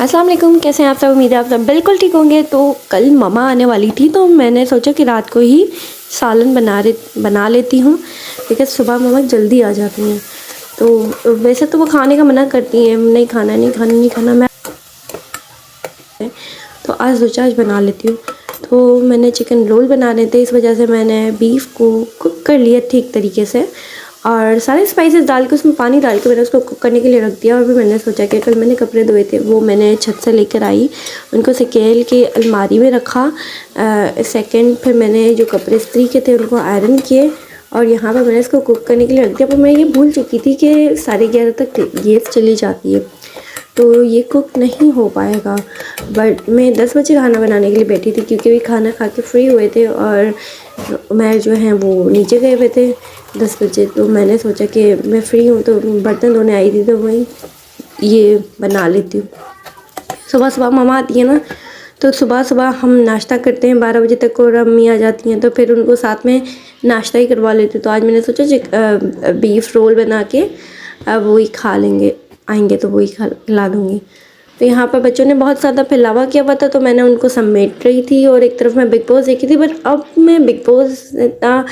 अस्सलाम वालेकुम, कैसे हैं आप सब। उम्मीद है आप सब बिल्कुल ठीक होंगे। तो कल ममा आने वाली थी तो मैंने सोचा कि रात को ही सालन बना लेती हूँ, बिकॉज़ सुबह ममा जल्दी आ जाती हैं। तो वैसे तो वो खाने का मना करती हैं, नहीं खाना नहीं खाना नहीं खाना। मैं तो आज सोचा आज बना लेती हूँ। तो मैंने चिकन रोल बनाने थे, इस वजह से मैंने बीफ को कुक कर लिया ठीक तरीके से और सारे स्पाइसेस डाल के उसमें पानी डाल के मैंने उसको कुक करने के लिए रख दिया। और फिर मैंने सोचा कि कल मैंने कपड़े धोए थे वो मैंने छत से लेकर आई, उनको सकेल के अलमारी में रखा। सेकंड फिर मैंने जो कपड़े इस्त्री के थे उनको आयरन किए और यहाँ पर मैंने इसको कुक करने के लिए रख दिया। पर मैं ये भूल चुकी थी कि 11:30 तक गैस चली जाती है तो ये कुक नहीं हो पाएगा। बट मैं 10 बजे खाना बनाने के लिए बैठी थी क्योंकि भी खाना खा के फ्री हुए थे और मैं जो है वो नीचे गए हुए थे 10 बजे। तो मैंने सोचा कि मैं फ्री हूँ तो बर्तन धोने आई थी तो वही ये बना लेती हूँ। सुबह सुबह ममा आती है ना, तो सुबह सुबह हम नाश्ता करते हैं 12 बजे तक और अम्मी आ जाती हैं तो फिर उनको साथ में नाश्ता ही करवा लेते। तो आज मैंने सोचा बीफ रोल बना के अब वही खा लेंगे, आएंगे तो वही खिला दूँगी। तो यहाँ पर बच्चों ने बहुत ज़्यादा फैलावा किया हुआ था तो मैंने उनको समेट रही थी और एक तरफ मैं बिग बॉस देखी थी। बट अब मैं बिग बॉस इतना,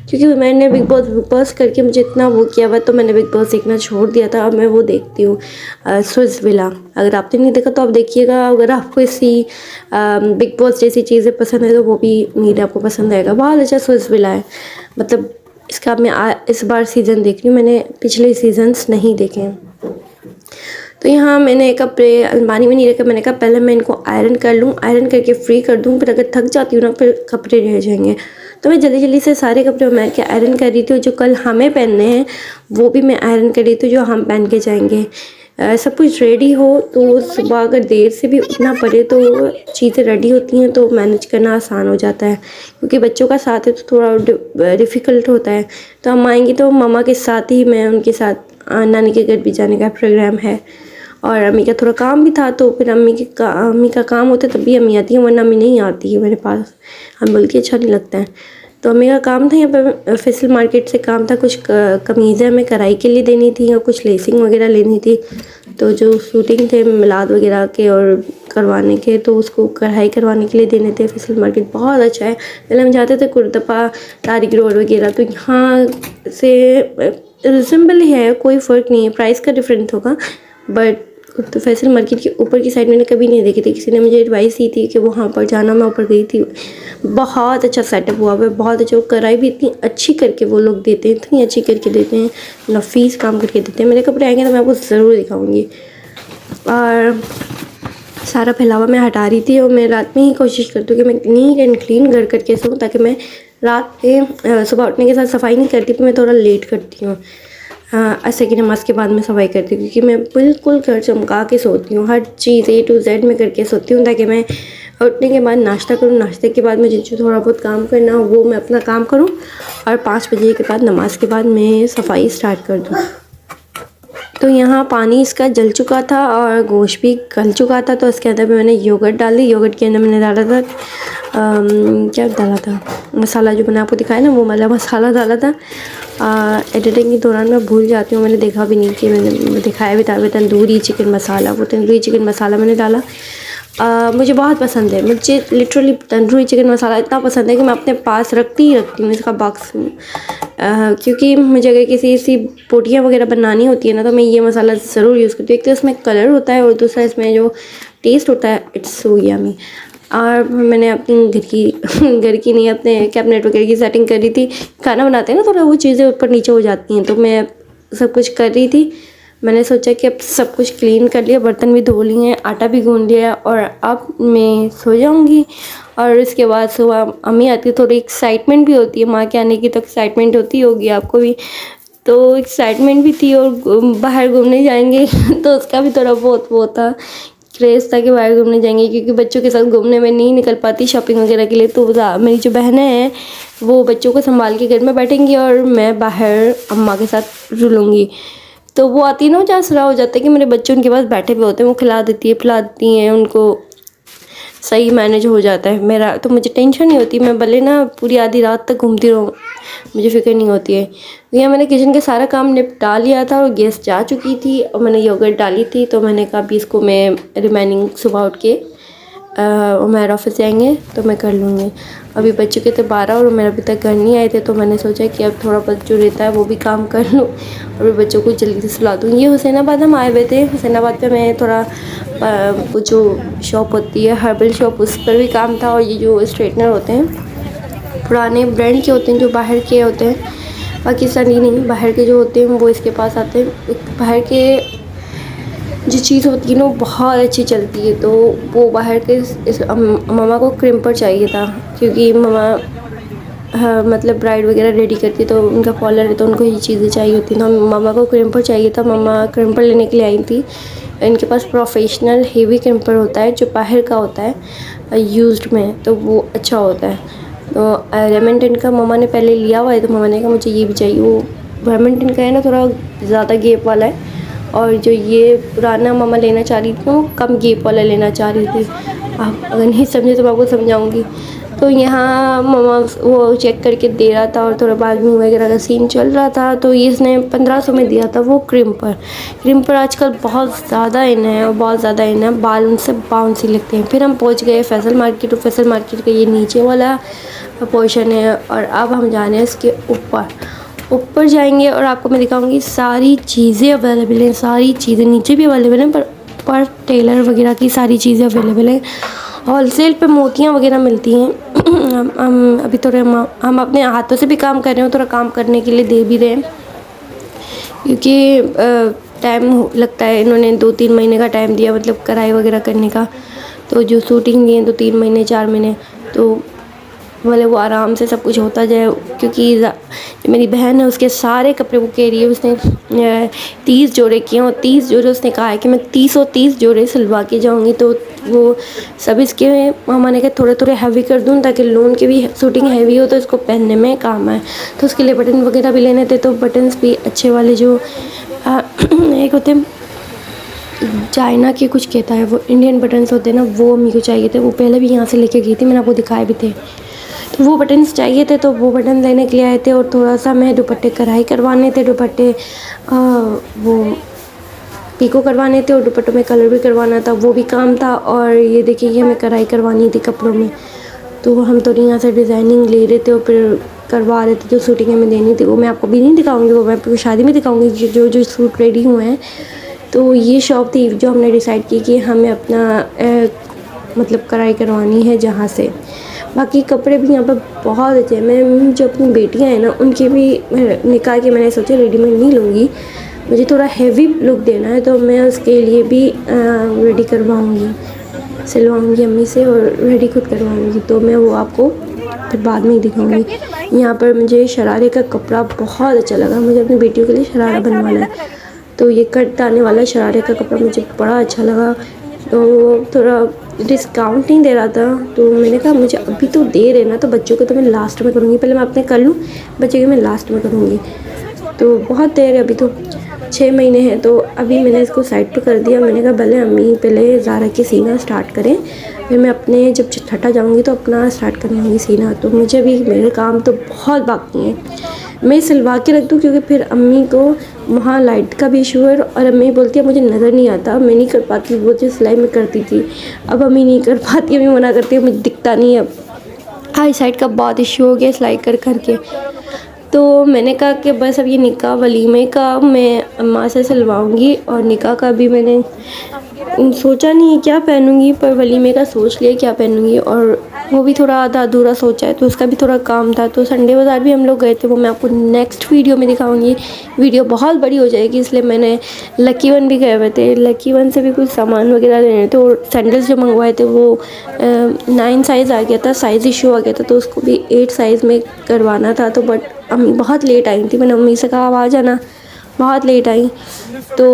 क्योंकि मैंने बिग बॉस करके मुझे इतना वो किया हुआ तो मैंने बिग बॉस देखना छोड़ दिया था। अब मैं वो देखती हूँ स्विस विला। अगर आपने नहीं देखा तो आप देखिएगा। अगर आपको इसी बिग बॉस जैसी चीज़ें पसंद है तो वो भी उम्मीद है आपको पसंद आएगा। बहुत अच्छा स्विस विला है, मतलब इसका मैं इस बार सीज़न देख रही हूँ, मैंने पिछले सीजन्स नहीं देखे हैं। तो यहाँ मैंने कपड़े अलमारी में नहीं रखे, मैंने कहा पहले मैं इनको आयरन कर लूँ, आयरन करके फ्री कर दूँ, फिर अगर थक जाती हूँ ना फिर कपड़े रह जाएंगे। तो मैं जल्दी जल्दी से सारे कपड़े मैं के आयरन कर रही थी। जो कल हमें पहनने हैं वो भी मैं आयरन कर रही थी, जो हम पहन के जाएंगे। सब कुछ रेडी हो तो सुबह अगर देर से भी उठना पड़े तो चीज़ें रेडी होती हैं तो मैनेज करना आसान हो जाता है, क्योंकि बच्चों का साथ है तो थोड़ा डिफ़िकल्ट होता है। तो हम आएंगे तो मम्मा के साथ ही मैं उनके साथ नानी के घर भी जाने का प्रोग्राम है और अम्मी का थोड़ा काम भी था। तो फिर अम्मी का काम होता है तभी अम्मी आती है, वरना अम्मी नहीं आती है मेरे पास, हम बोल के अच्छा नहीं लगता है। तो अम्मी का काम था यहाँ पर फैसल मार्केट से काम था, कुछ कमीज़ें हमें कढ़ाई के लिए देनी थी और कुछ लेसिंग वगैरह लेनी थी। तो जो शूटिंग थे मिलाद वगैरह के और करवाने के तो उसको कढ़ाई करवाने के लिए देने थे। फैसल मार्केट बहुत अच्छा है, पहले हम जाते थे कुर्तपा तारिक रोड वगैरह। तो यहाँ से रिजनेबल है, कोई फ़र्क नहीं है, प्राइस का डिफरेंस होगा। बट तो फैसल मार्केट के ऊपर की साइड मैंने कभी नहीं देखी थी, किसी ने मुझे एडवाइस दी थी कि वहाँ पर जाना, मैं ऊपर गई थी। बहुत अच्छा सेटअप हुआ है, बहुत अच्छा। वो कढ़ाई भी इतनी अच्छी करके वो लोग देते हैं, इतनी अच्छी करके देते हैं, नफीस काम करके देते हैं। मेरे कपड़े आएंगे तो मैं आपको ज़रूर दिखाऊंगी। और सारा फैलावा मैं हटा रही थी और मैं रात में ही कोशिश करती हूँ कि मैं नीट एंड क्लीन घर करके सोऊँ, ताकि मैं रात में सुबह उठने के साथ सफाई नहीं करती, पर मैं थोड़ा लेट करती हूँ। ऐसे की नमाज़ के बाद मैं सफाई करती हूँ, क्योंकि मैं बिल्कुल घर चमका के सोती हूँ, हर चीज़ A to Z में करके सोती हूँ, ताकि मैं उठने के बाद नाश्ता करूँ, नाश्ते के बाद मुझे जो थोड़ा बहुत काम करना हो वो मैं अपना काम करूँ और 5 बजे के बाद नमाज़ के बाद मैं सफाई स्टार्ट कर दूँ। तो यहाँ पानी इसका जल चुका था और गोश्त भी गल चुका था, तो इसके अंदर भी मैंने योगर्ट डाल दी। योगर्ट के अंदर मैंने डाला था क्या डाला था, मसाला जो मैंने आपको दिखाया ना वो वाला मसाला डाला था। एडिटिंग के दौरान मैं भूल जाती हूँ, मैंने देखा भी नहीं कि मैंने दिखाया भी था। तंदूरी चिकन मसाला, वो तंदूरी चिकन मसाला मैंने डाला। मुझे बहुत पसंद है, मुझे लिटरली तंदूरी चिकन मसाला इतना पसंद है कि मैं अपने पास रखती ही रखती हूँ इसका बॉक्स। क्योंकि मुझे अगर किसी ऐसी पोटियाँ वगैरह बनानी होती है ना तो मैं ये मसाला ज़रूर यूज़ करती हूँ। एक तो इसमें कलर होता है और दूसरा इसमें जो टेस्ट होता है इट्स सो यम्मी। और मैंने अपनी घर की नहीं, अपने कैबिनेट वगैरह की सेटिंग कर रही थी। खाना बनाते हैं ना थोड़ा वो चीज़ें ऊपर नीचे हो जाती हैं, तो मैं सब कुछ कर रही थी। मैंने सोचा कि अब सब कुछ क्लीन कर लिया, बर्तन भी धो लिए हैं, आटा भी गूंद लिया और अब मैं सो जाऊंगी। और इसके बाद सुबह अम्मी आती है, थोड़ी एक्साइटमेंट भी होती है, माँ के आने की तो एक्साइटमेंट होती होगी आपको भी, तो एक्साइटमेंट भी थी। और बाहर घूमने जाएंगे तो उसका भी थोड़ा बहुत वो था, क्रेज़ था कि बाहर घूमने जाएंगे, क्योंकि बच्चों के साथ घूमने में नहीं निकल पाती शॉपिंग वगैरह के लिए। तो मेरी जो बहनें हैं वो बच्चों को संभाल के घर में बैठेंगी और मैं बाहर अम्मा के साथ रुलूँगी। तो वो आती है ना, मुझे आसरा हो जाता है कि मेरे बच्चे उनके पास बैठे हुए होते हैं, वो खिला देती है पिला देती हैं उनको। सही मैनेज हो जाता है मेरा, तो मुझे टेंशन नहीं होती। मैं भले ना पूरी आधी रात तक घूमती रहूँ, मुझे फ़िक्र नहीं होती है। यहाँ मैंने किचन का सारा काम निपटा लिया था और गैस जा चुकी थी और मैंने योगर्ट डाली थी, तो मैंने कहा अभी इसको मैं रिमेनिंग सुबह उठ के उमैर ऑफिस जाएंगे तो मैं कर लूँगी। अभी बज चुके थे 12 और उमैर अभी तक घर नहीं आए थे, तो मैंने सोचा कि अब थोड़ा बहुत जो रहता है वो भी काम कर लूँ और बच्चों को जल्दी से सुला दूँ। ये हुसैनाबाद हम आए हुए थे। हुसैनाबाद पे मैं थोड़ा वो जो शॉप होती है हर्बल शॉप, उस पर भी काम था। और ये जो स्ट्रेटनर होते हैं पुराने ब्रांड के होते हैं, जो बाहर के होते हैं, पाकिस्तानी नहीं, बाहर के जो होते हैं वो इसके पास आते हैं। बाहर के जो चीज़ होती है ना वो बहुत अच्छी चलती है। तो वो बाहर के मामा को क्रिम्पर चाहिए था, क्योंकि मामा हाँ मतलब ब्राइड वगैरह रेडी करती है तो उनका कॉलर है, तो उनको ये चीज़ें चाहिए होती हैं। तो मामा को क्रिम्पर चाहिए था, मामा क्रिम्पर लेने के लिए आई थी। इनके पास प्रोफेशनल हेवी क्रिम्पर होता है जो बाहर का होता है यूज्ड में, तो वो अच्छा होता है। तो रेमेंटन का मामा ने पहले लिया हुआ है, तो मामा ने कहा मुझे ये भी चाहिए। वो रेमेंटन का है ना, थोड़ा ज़्यादा गेप वाला है, और जो ये पुराना मामा लेना चाह रही थी वो कम गेप वाला लेना चाह रही थी। आप अगर नहीं समझे तो मैं आपको समझाऊंगी। तो यहाँ मामा वो चेक करके दे रहा था और थोड़ा बार्गेनिंग वगैरह का सीन चल रहा था। तो ये इसने 1500 में दिया था वो क्रिम्पर आजकल बहुत ज़्यादा इन है और बहुत ज़्यादा इन है, बाल उनसे बाउंसी लगते हैं। फिर हम पहुँच गए फैसल मार्केट, तो फैसल मार्केट का ये नीचे वाला पोर्शन है और अब हम जाने हैं इसके ऊपर जाएंगे और आपको मैं दिखाऊंगी सारी चीज़ें अवेलेबल हैं। सारी चीज़ें नीचे भी अवेलेबल हैं, पर टेलर वगैरह की सारी चीज़ें अवेलेबल हैं। होलसेल पे मोतियाँ वगैरह मिलती हैं। हम अभी थोड़े हम अपने हाथों से भी काम कर रहे हैं, थोड़ा काम करने के लिए दे भी रहे हैं, क्योंकि टाइम लगता है। इन्होंने 2-3 महीने का टाइम दिया, मतलब कढ़ाई वगैरह करने का। तो जो शूटिंग दिए तो 3 महीने 4 महीने, तो मतलब वो आराम से सब कुछ होता जाए। क्योंकि जो मेरी बहन है उसके सारे कपड़े वो कह रही है, उसने 30 जोड़े किए और 30 जोड़े उसने कहा है कि मैं 30 जोड़े सिलवा के जाऊंगी। तो वो सब इसके मामा ने कहा थोड़े थोड़े हैवी कर दूँ, ताकि लोन की भी शूटिंग हैवी हो तो इसको पहनने में काम आए। तो उसके लिए बटन वगैरह भी लेने थे, तो बटन्स भी अच्छे वाले जो एक होते हैं चाइना के कुछ कहता है, वो इंडियन बटन्स होते हैं ना, वो मेरे को चाहिए थे। वो पहले भी यहाँ से लेके गई थी, मैंने आपको दिखाए भी थे। तो वो बटन्स चाहिए थे, तो वो बटन लेने के लिए आए थे। और थोड़ा सा मैं दुपट्टे कढ़ाई करवाने थे, दुपट्टे वो पीको करवाने थे और दुपट्टों में कलर भी करवाना था, वो भी काम था। और ये देखिए ये हमें कढ़ाई करवानी थी कपड़ों में, तो हम तो यहाँ से डिज़ाइनिंग ले रहे थे और फिर करवा रहे थे। जो शूटिंग हमें देनी थी वो मैं आपको भी नहीं दिखाऊंगी, वो मैं आपको शादी में दिखाऊंगी जो जो सूट रेडी हुए हैं। तो ये शॉप थी जो हमने डिसाइड की कि हमें अपना मतलब कढ़ाई करवानी है जहाँ से। बाकी कपड़े भी यहाँ पर बहुत अच्छे हैं। मैं जो अपनी बेटियाँ हैं ना उनके भी निकाह के मैंने सोचा रेडीमेड नहीं लूँगी, मुझे थोड़ा हैवी लुक देना है, तो मैं उसके लिए भी रेडी करवाऊँगी, सिलवाऊँगी अम्मी से और रेडी खुद करवाऊँगी। तो मैं वो आपको फिर बाद में ही दिखाऊँगी। यहाँ पर मुझे शरारे का कपड़ा बहुत अच्छा लगा, मुझे अपनी बेटियों के लिए शरारा बनवाना है, तो ये कट आने वाला शरारे का कपड़ा मुझे बड़ा अच्छा लगा। तो थोड़ा डिस्काउंट नहीं दे रहा था, तो मैंने कहा मुझे अभी तो दे रहे ना, तो बच्चों को तो मैं लास्ट में करूँगी, पहले मैं अपने कर लूँ, बच्चे के मैं लास्ट में करूँगी। तो बहुत देर है, अभी तो 6 महीने हैं। तो अभी मैंने इसको साइड पे कर दिया। मैंने कहा भले अम्मी पहले ज़ारा के सीना स्टार्ट करें, फिर मैं अपने जब छठा जाऊँगी तो अपना स्टार्ट करवाऊँगी सीना। तो मुझे भी मेरे काम तो बहुत बाकी हैं, मैं सिलवा के रख दूँ, क्योंकि फिर अम्मी को वहाँ लाइट का भी इशू है और अम्मी बोलती है मुझे नज़र नहीं आता, मैं नहीं कर पाती वो जो सिलाई में करती थी। अब अम्मी नहीं कर पाती, अम्मी मना करती है मुझे दिखता नहीं है, आई साइड का बहुत इशू हो गया सिलाई कर के। तो मैंने कहा कि बस अब ये निकाह वलीमे का मैं अम्मा से सिलवाऊँगी, और निकाह का भी मैंने सोचा नहीं है क्या पहनूंगी, पर वलीमे का सोच लिया क्या पहनूंगी। और वो भी थोड़ा आधा अधूरा सोचा है, तो उसका भी थोड़ा काम था। तो संडे बाज़ार भी हम लोग गए थे, वो मैं आपको नेक्स्ट वीडियो में दिखाऊंगी। वीडियो बहुत बड़ी हो जाएगी, इसलिए मैंने लकी वन भी गए हुए थे, लकी वन से भी कुछ सामान वगैरह लेने थे। और सैंडल्स जो मंगवाए थे वो 9 साइज़ आ गया था, साइज़ इशू आ गया था, तो उसको भी 8 साइज़ में करवाना था। तो बट अम्मी बहुत लेट आई थी, मैंने अम्मी से कहा अब आ जाना, बहुत लेट आई। तो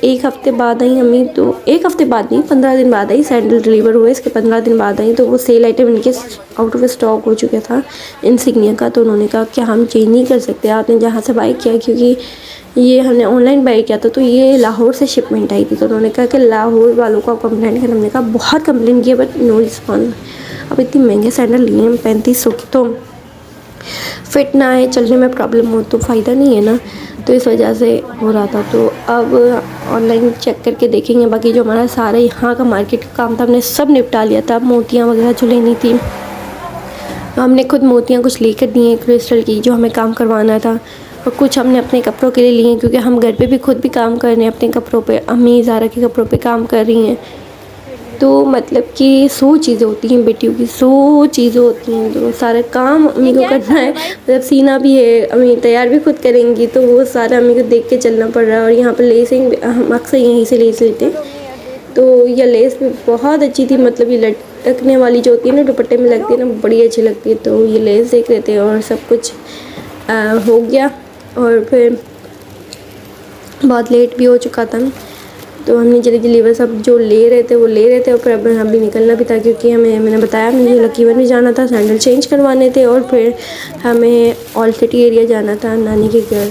एक हफ़्ते बाद आई अम्मी, तो एक हफ़्ते बाद नहीं 15 दिन बाद आई, सैंडल डिलीवर हुए इसके 15 दिन बाद आई। तो वो सेल आइटम इनके आउट ऑफ स्टॉक हो चुका था इंसिग्निया का। तो उन्होंने कहा कि हम चेंज नहीं कर सकते आपने जहाँ से बाई किया, क्योंकि ये हमने ऑनलाइन बाई किया था। तो ये लाहौर से शिपमेंट आई थी। तो उन्होंने कहा कि लाहौर वालों को कंप्लेंट करना। हमने कहा बहुत कंप्लेंट किया बट नो रिस्पॉन्स। अब इतनी महंगे सैंडल लिए हैं 3500 की, तो फिट ना आए, चलने में प्रॉब्लम हो तो फ़ायदा नहीं है ना। तो इस वजह से हो रहा था। तो अब ऑनलाइन चेक करके देखेंगे। बाकी जो हमारा सारा यहाँ का मार्केट का काम था हमने सब निपटा लिया था। मोतियाँ वगैरह जो लेनी थी हमने खुद मोतियाँ कुछ लेकर दी हैं क्रिस्टल की जो हमें काम करवाना था, और कुछ हमने अपने कपड़ों के लिए लिए हैं क्योंकि हम घर पे भी खुद भी काम कर रहे हैं अपने कपड़ों पे। अम्मी ज़ारा के कपड़ों पे काम कर रही हैं। तो मतलब कि 100 चीज़ें होती हैं बेटियों की, 100 चीज़ें होती हैं। तो सारा काम अम्मी को करना है, मतलब सीना भी है, अम्मी तैयार भी खुद करेंगी। तो वो सारा अम्मी को देख के चलना पड़ रहा है। और यहाँ पर लेसिंग हम अक्सर यहीं से लेस लेते हैं। तो ये लेस भी बहुत अच्छी थी, मतलब ये लटकने वाली जो होती है ना दुपट्टे में लगती है ना, बड़ी अच्छी लगती है। तो ये लेस देख रहे थे और सब कुछ हो गया। और फिर बहुत लेट भी हो चुका था। तो हमने जल्दी जल्दी बस अब जो ले रहे थे वो ले रहे थे। और फिर अब अभी निकलना भी था क्योंकि मैंने बताया मुझे लकीवर भी जाना था, सैंडल चेंज करवाने थे, और फिर हमें ऑल सिटी एरिया जाना था नानी के घर।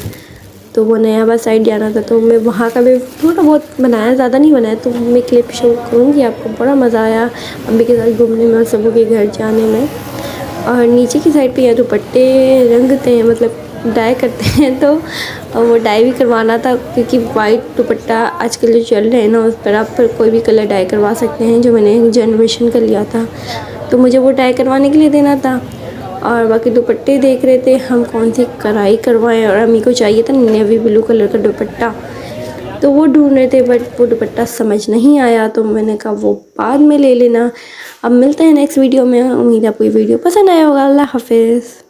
तो वो नया बस साइड जाना था। तो मैं वहाँ का भी थोड़ा बहुत बनाया, ज़्यादा नहीं बनाया। तो मैं क्लिप शो करूँगी आपको। बड़ा मज़ा आया अम्मी के साथ घूमने में और सबों के घर जाने में। और नीचे की साइड पे यहाँ दुपट्टे रंगते हैं, मतलब डाई करते हैं। तो वो डाई भी करवाना था क्योंकि वाइट दुपट्टा आजकल जो चल रहे हैं ना, उस पर आप पर कोई भी कलर डाई करवा सकते हैं, जो मैंने जनरेशन का लिया था। तो मुझे वो डाई करवाने के लिए देना था। और बाकी दुपट्टे देख रहे थे हम कौन सी कढ़ाई करवाएं। और अम्मी को चाहिए था नेवी ब्लू कलर का दुपट्टा, तो वो ढूंढ रहे थे बट वो दुपट्टा समझ नहीं आया। तो मैंने कहा वो बाद में ले लेना। अब मिलते हैं नेक्स्ट वीडियो में। उम्मीद है आपको ये वीडियो पसंद आया होगा। अल्लाह हाफिज़।